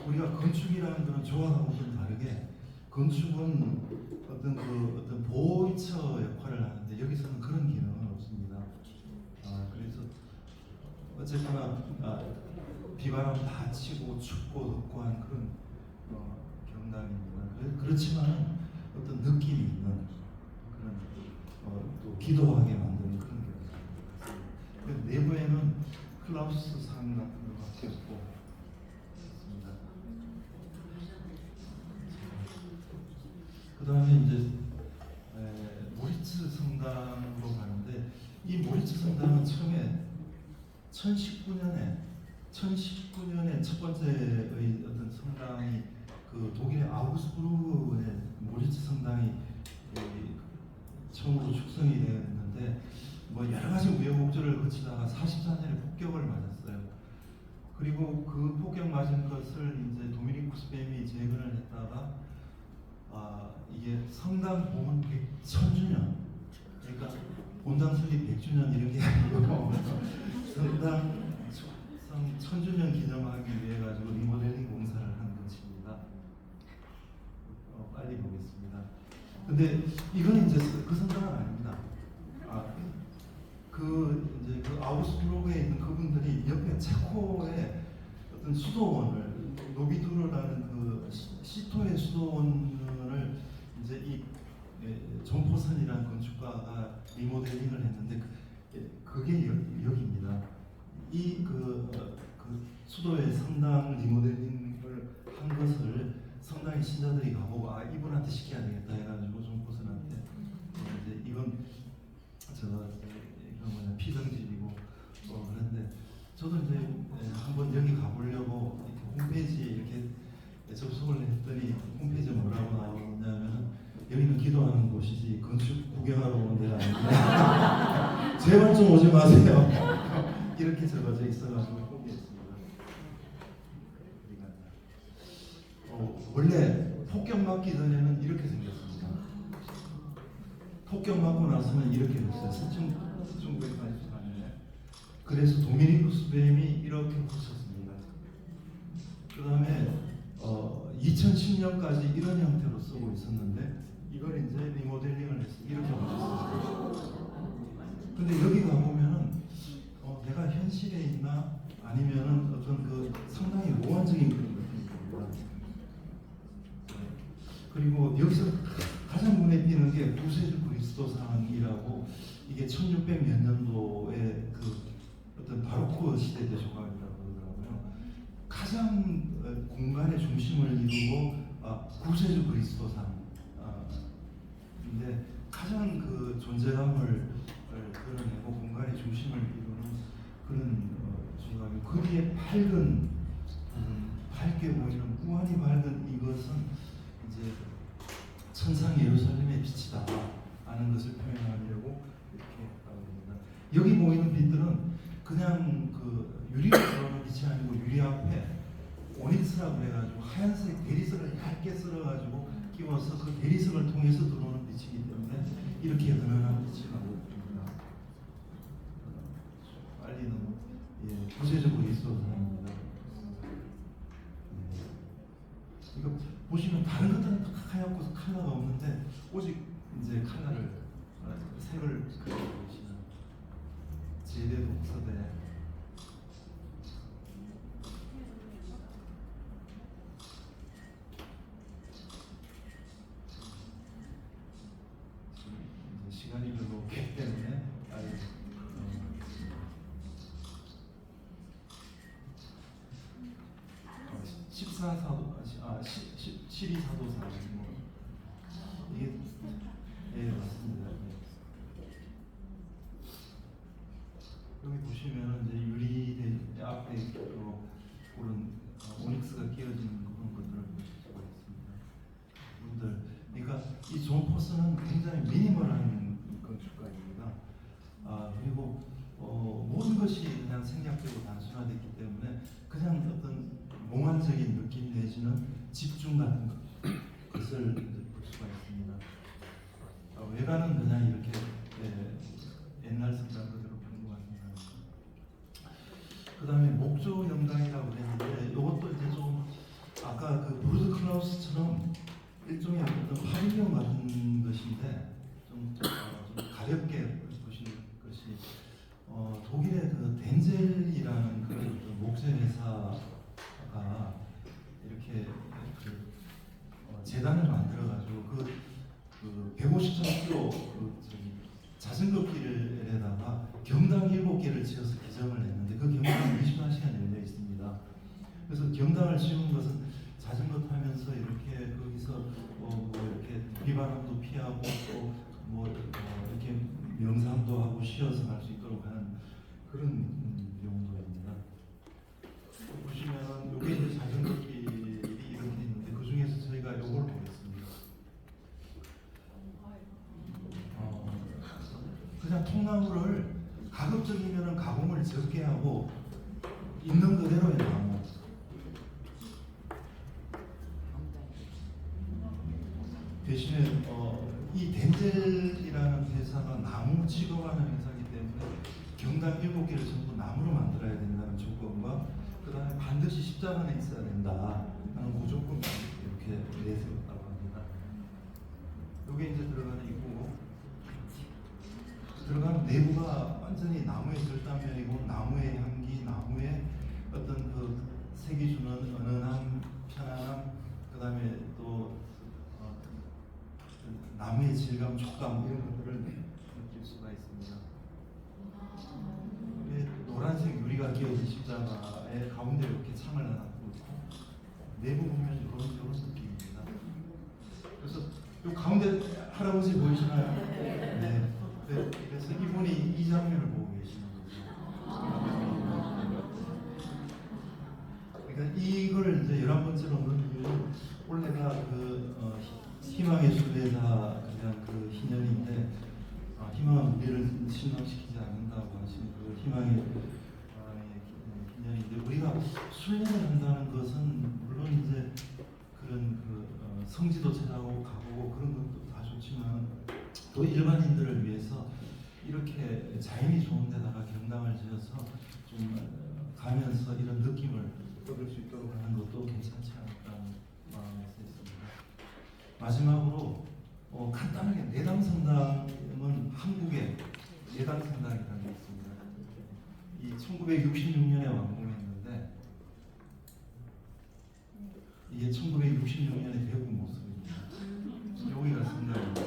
우리가 건축이라는 거는 조화하고 좀 다르게 건축은 어떤 보호처 역할을 하는데 여기서는 그런 기능은 없습니다. 그래서 어쨌거나 비바람 다 치고 춥고 덥고 한 그런 경당입니다. 그렇지만 어떤 느낌이 있는 그런 또 기도하게 만드는 그런 경당. 내부에는 클라우스 상 같은 거 같았고 있습니다. 그 다음에 이제 모리츠 성당으로 가는데 이 모리츠 성당은 처음에 1019년에 첫 번째의 어떤 성당이 그 독일의 아우구스부르크의 모리츠 성당이 처음으로 축성이 되었는데 뭐 여러 가지 우여곡절을 거치다가 44년에 폭격을 맞았어요. 그리고 그 폭격 맞은 것을 이제 도미니쿠스 뱀이 재건을 했다가 이게 성당 봉헌 1000주년 그러니까 본당 설립 100주년 이런 게 아니고 성당 1000주년 기념하기 위해 가지고 리모델링 공사를 한 것입니다. 빨리 보겠습니다. 근데 이건 이제 그 성당은 아닙니다. 이제 그 아우스부르크에 있는 그분들이 옆에 체코의 어떤 수도원을 노비두르라는 그 시토의 수도원을 이제 이 존포선이라는 건축가가 리모델링을 했는데 그게 여기입니다. 이 그 수도의 성당 리모델링을 한 것을 성당의 신자들이 가보고 아 이분한테 시켜야 되겠다 해가지고 존 포슨한테 이제 이건 이건 뭐냐 피정집이고 그런데 저도 이제 한번 여기 가보려고 이렇게 홈페이지에 이렇게 접속을 했더니 홈페이지에 뭐라고 나오냐면 여기는 기도하는 곳이지 건축 구경하러 온 데가 아닙니다. 제발 좀 오지 마세요. 이렇게 적어져 있어가지고 포기했습니다. 원래 폭격 맞기 전에는 이렇게 생겼습니다. 폭격 맞고 나서는 이렇게 됐어요. 1984년에. 그래서 도미니쿠스 뱀이 이렇게 붙였습니다. 그 다음에 2010년까지 이런 형태로 쓰고 있었는데 이걸 이제 리모델링을 해서 이렇게 붙였습니다. 근데 여기 가보면은 내가 현실에 있나 아니면은 어떤 그 상당히 몽환적인 그런 느낌입니다. 그리고 여기서 가장 눈에 띄는 게 구세주 그리스도상이라고 이게 1600 몇 년도에 그 어떤 바로크 시대 때 조각이라고 그러더라고요. 가장 공간의 중심을 이루고 구세주 그리스도상 근데 가장 그 존재감을 드러내고 공간의 중심을 이루는 그런 조각이 그 뒤에 밝게 보이는 무한히 밝은 이것은 이제 천상 예루살렘의 빛이다 하는 것을 표현하려고 이렇게 합니다. 여기 보이는 빛들은 그냥 그 유리로 들어오는 빛이 아니고 유리 앞에 오닉스라고 해가지고 하얀색 대리석을 얇게 썰어가지고 끼워서 그 대리석을 통해서 들어오는 빛이기 때문에 이렇게 은은한 빛이 나고 있습니다. 빨리 너무 구체적으로 있어서입니다. 이거 보시면 다른 것들은 다 하얗고 컬러가 없는데 오직 이제 컬러를 색을 보시면 제대 독서대 시간이 별로 없기 때문에 12사도상 이게 맞습니다. 여기 보시면은 이제 유리 앞에 그런 오닉스가 끼어지는 그런 것들을 보실 수가 있습니다. 분들, 그러니까 이 존 포스는 굉장히 미니멀한 건축가입니다. 그리고 모든 것이 그냥 생략되고 단순화됐기 때문에 그냥 어떤 몽환적인 느낌 내지는 집중 같은 것을 볼 수가 있습니다. 외관은 그냥 이렇게 옛날 성당 그대로 보는 것 같습니다. 그 다음에 목조 영당이라고 했는데 이것도 이제 좀 아까 그 브루드 클라우스처럼 일종의 어떤 파빌리온 같은 것인데 좀 가볍게 보실 것이 독일의 그 덴젤이라는 그 목재 회사가 이렇게 재단을 만들어가지고 그 150km 자전거 길에다가 경당 7개를 지어서 개정을 했는데 그 경당은 24시간 열려 있습니다. 그래서 경당을 지은 것은 자전거 타면서 이렇게 거기서 뭐 이렇게 비바람도 피하고 또 뭐 이렇게 명상도 하고 쉬어서 갈 수 있도록 하는 그런 용도입니다. 보시면 여기 이제 자전거 길이 이렇게 있는데 그 중에서 저희가 요걸 보겠습니다. 그냥 통나무를 가급적이면 가공을 적게 하고 있는 그대로의 나무. 대신에 이 덴젤이라는 회사가 나무 직업하는 회사이기 때문에 경당 7개를 전부 나무로 만들어야 된다는 조건과 그 다음에 반드시 십자가는 있어야 된다 하는 무조건을 이렇게 내세웠다고 합니다. 여기 이제 들어가는 입구고 들어가면 내부가 완전히 나무의 절단면이고 나무의 향기, 나무의 어떤 그 색이 주는 은은함, 편안함, 그 다음에 또 나무의 질감, 촉감 이런 것들을 느낄 수가 있습니다. 노란색 유리가 끼어진 십자가의 가운데 이렇게 창을 하나 두고 있고 내부 보면 이런 느낌입니다. 그래서 이 가운데 할아버지 보이시나요? 네. 그래서 이분이 이 장면을 보고 계시는 거죠. 그러니까 이걸 이제 11번째로 넣은 이유는 원래가 희망의 수레다 그냥 그 희년인데 희망은 우리를 실망시키지 않는다고 하신 그 희망의 희년인데 우리가 순례를 한다는 것은 물론 이제 그런 성지도 찾아오고 가보고 그런 것도 다 좋지만 또 일반인들을 위해서 이렇게 자연이 좋은 데다가 경당을 지어서 좀 가면서 이런 느낌을 얻을 수 있도록 하는 것도 괜찮지 않을까 마음에서 있습니다. 마지막으로 간단하게 내당성당은 한국의 내당성당이라는 게 있습니다. 이 1966년에 완공했는데 이게 1966년의 대구 모습입니다. 여기가 성당입니다.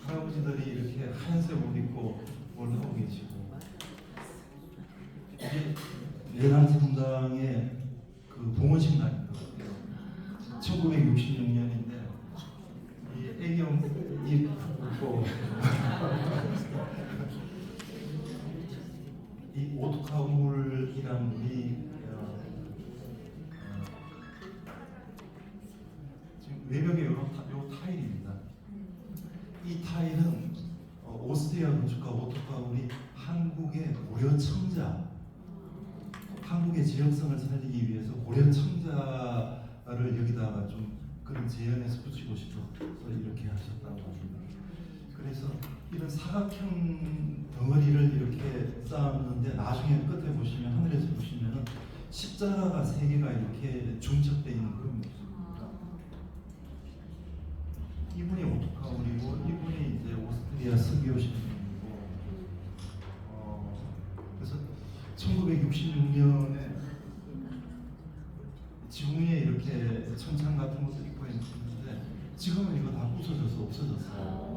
할아버지들이 이렇게 하얀색 옷 입고 뭘 하고 계시고 이게 내당성당의 그 봉헌식 날인 것 같아요. 1966년인데 이 애경 입고 이 오토카울이란 우리 지금 외벽에 요 타일입니다. 이 타일은 오스트리아 건축가 오토카울이 한국의 고려 청자, 한국의 지역성을 살리기 위해서 고려 청자를 여기다가 좀 그런 재현해서 붙이고 싶어서 이렇게 하셨다고 합니다. 그래서 이런 사각형 덩어리를 이렇게 쌓았는데 나중에 끝에 보시면 하늘에서 보시면은 십자가가 3개가 이렇게 중첩되어 있는 그런 모습입니다. 이분이 오토카울이고 이분이 이제 오스트리아 선교 신부님이고 그래서 1966년에 지붕에 이렇게 천창 같은 것도 있고 있는데 지금은 이거 다 부서져서 없어졌어요.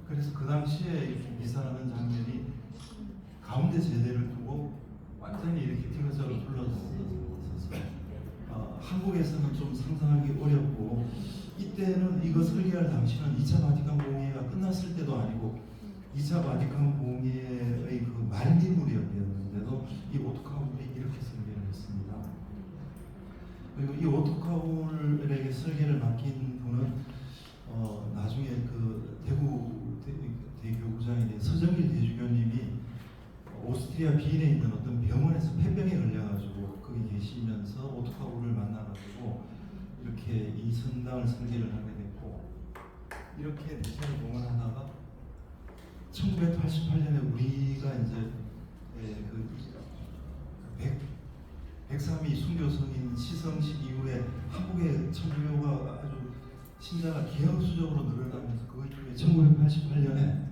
그래서 그 당시에 미사하는 장면이 가운데 제대를 두고 완전히 이렇게 디귿자로 둘러서서 한국에서는 좀 상상하기 어렵고 이때는 이거 설계할 당시는 2차 바티칸 공회가 끝났을 때도 아니고 2차 바티칸 공회의 그 말미물이었는데도 이 오토카울이 이렇게 설계를 했습니다. 그리고 이 오토카울에게 설계를 맡긴 분은 나중에 그 대구 대교구장이 된 서정길 대주교님이 오스트리아 비엔에 있는 어떤 병원에서 폐병에 걸려가지고 거기 계시면서 오토카울을 만나가지고 이렇게 이 성당을 설계를 하게 됐고 이렇게 미션을 봉헌하다가 1988년에 우리가 이제 그 103위 순교성인 시성식 이후에 한국의 천주교가 아주 신자가 기하급수적으로 늘어나면서 그 이후에 1988년에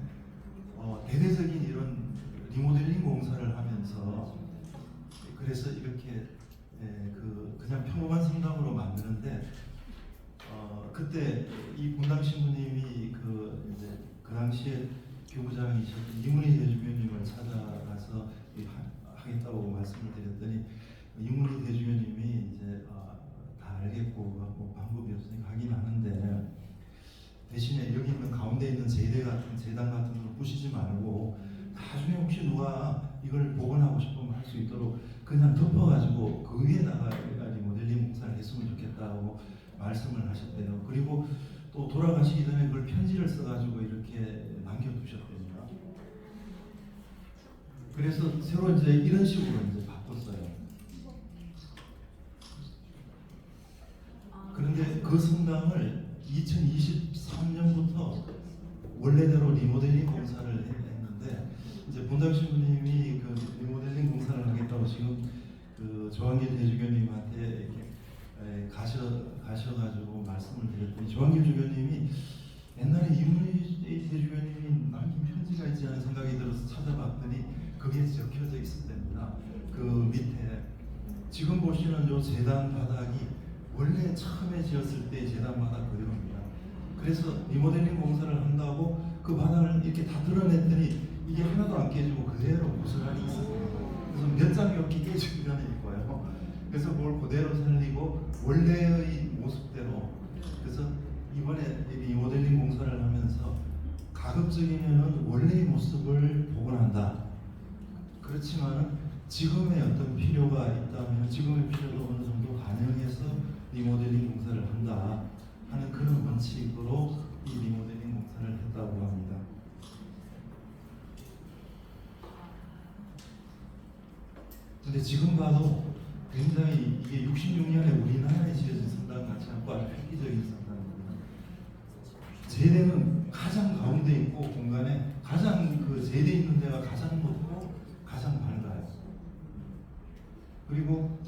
대대적인 이런 리모델링 공사를 하면서 그래서 이렇게 그냥 평범한 성당으로 만드는데 그때 이 분당 신부님이 그 당시에 교구장이셨던 이문희 대주교님을 찾아가서 하겠다고 말씀을 드렸더니 이문희 대주교님이 이제 다 알겠고 뭐 방법이 없으니까 하긴 하는데 대신에 여기 있는 가운데 있는 재단 같은 걸 부시지 말고 나중에 혹시 누가 이걸 복원하고 싶으면 할 수 있도록 그냥 덮어가지고 그 위에다가 리모델링 공사를 했으면 좋겠다고 말씀을 하셨대요. 그리고 또 돌아가시기 전에 그걸 편지를 써가지고 이렇게 남겨두셨답니다. 그래서 새로 이제 이런 식으로 이제 바꿨어요. 그런데 그 성당을 2023년부터 원래대로 리모델링 공사를 했는데 이제 본당 신부님이 그 리모델링 공사를 하겠다고 지금 그 조한길 대주교님한테 이렇게 가셔가지고 말씀을 드렸더니 조한길 주교님이 옛날에 이문희 대주교님이 남긴 편지가 있지 않은 생각이 들어서 찾아봤더니 그게 적혀져 있었답니다. 그 밑에 지금 보시는 요 재단 바닥이 원래 처음에 지었을 때 재단 바닥 그대로입니다. 그래서 리모델링 공사를 한다고 그 바닥을 이렇게 다 드러냈더니 이게 하나도 안 깨지고 그대로 고스란히 있었어요. 그래서 몇 장이 없게 깨진 면이 있고요. 그래서 그걸 그대로 살리고 원래의 모습대로. 그래서 이번에 리모델링 공사를 하면서 가급적이면은 원래의 모습을 복원한다. 그렇지만은 지금의 어떤 필요가 있다면 지금의 필요를 어느 정도 반영해서 리모델링 공사를 한다 하는 그런 원칙으로 이 리모델링 공사를 했다고 합니다. 근데 지금 봐도 굉장히 이게 66년에 우리나라에 지어진 성당 같지 않고 아주 획기적인 성당입니다. 제대는 가장 가운데 있고 공간에 가장 그 제대 있는 데가 가장 높고 가장 밝아요. 그리고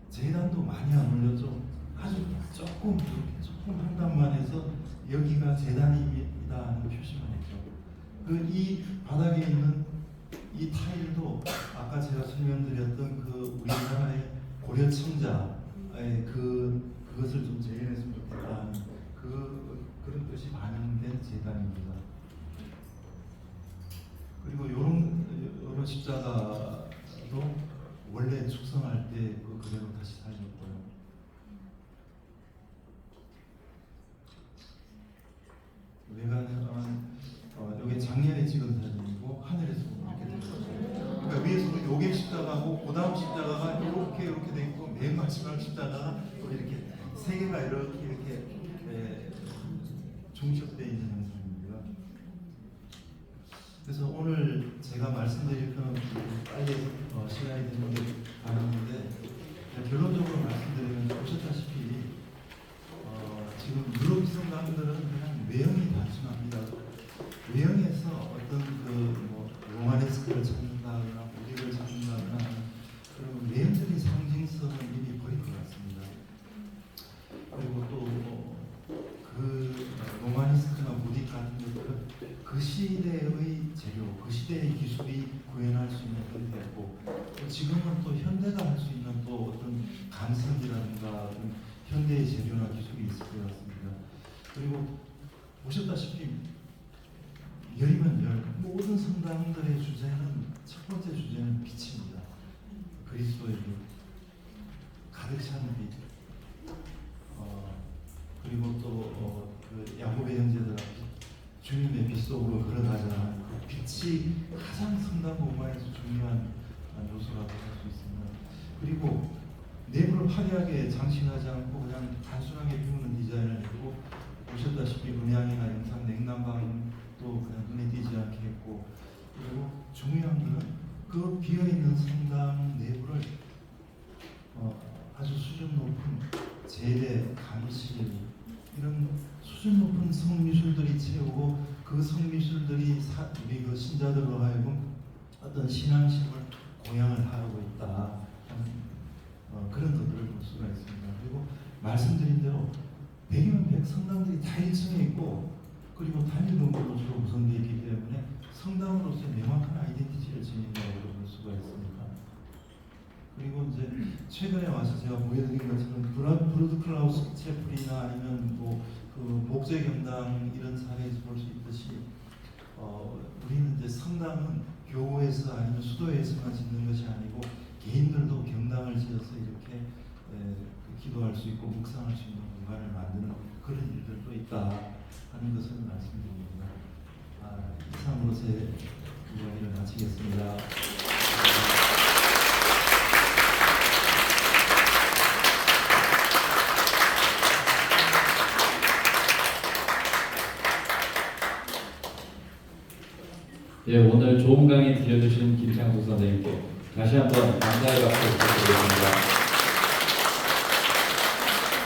재단도 많이 안 올렸죠. 아주 조금 한 단만 해서 여기가 재단이다 하는 표시만 했죠. 그 이 바닥에 있는 이 타일도 아까 제가 설명드렸던 그 우리나라의 고려 청자의 그것을 좀 재현했으면 좋겠다 하는 그런 뜻이 반영된 재단입니다. 그리고 이런 십자가도 원래 축성할 때 그 그대로 다시 살렸고요. 외관은 여기 작년에 찍은 사진이고 하늘에서 이렇게 되죠. 그러니까 위에서 요게 십자가고 그 다음 십자가가 이렇게 돼 있고 맨 마지막 십자가가 또 이렇게 세 개가 이렇게 중첩되어 있는 형상입니다. 그래서 오늘 제가 말씀드릴 거는 빨리 시간이 되는데 가는데 결론적으로 말씀드리면 보셨다시피 지금 유럽 성당들은 그냥 외형이 단순합니다. 외형에서 어떤 뭐 로마네스크를 찾는다거나 고딕을 찾는다거나 그런 외형적인 상징성을 이미 버린 것 같습니다. 그리고 또 그 로마니스크나 고딕 같은 것들은 그 시대의 재료, 그 시대의 기술이 구현할 수 있는 현대고 지금은 또 현대가 할 수 있는 또 어떤 감성이라든가 어떤 현대의 재료나 기술이 있을 것 같습니다. 그리고 보셨다시피 열이면 열 모든 성당들의 주제는 첫 번째 주제는 빛입니다. 그리스도의 빛, 가득 찬 빛. 그리고 또 그 야곱의 형제들 주님의 빛 속으로 걸어가자. 그 빛이 가장 성당 공간에서 중요한 요소라고 할 수 있습니다. 그리고 내부를 화려하게 장식하지 않고 그냥 단순하게 비우는 디자인을 했고 보셨다시피 음향이나 영상 냉난방도 그냥 눈에 띄지 않게 했고 그리고 중요한 것은 그 비어있는 성당 내부를 아주 수준 높은 제대, 감실 이런 수준 높은 성미술들이 채우고 그 성미술들이 우리 그 신자들로 하여금 어떤 신앙심을 공양을 하고 있다 하는 그런 것들을 볼 수가 있습니다. 그리고 말씀드린 대로 100이면 100 성당들이 다 1층에 있고 그리고 단일 건물로 주로 구성되어 있기 때문에 성당으로서 명확한 아이덴티티를 지닌다고 볼 수가 있습니다. 그리고 이제 최근에 와서 제가 보여드린 것처럼 브루드클라우스 채플이나 아니면 그 목재 경당 이런 사례에서 볼 수 있듯이 우리는 이제 성당은 교회에서 아니면 수도에서만 짓는 것이 아니고 개인들도 경당을 지어서 이렇게 기도할 수 있고 묵상할 수 있는 공간을 만드는 그런 일들도 있다 하는 것을 말씀드립니다. 이상으로 제 이야기를 마치겠습니다. 예, 오늘 좋은 강의 들려주신 김창수 선생님께 다시 한번 감사의 박수 부탁드립니다.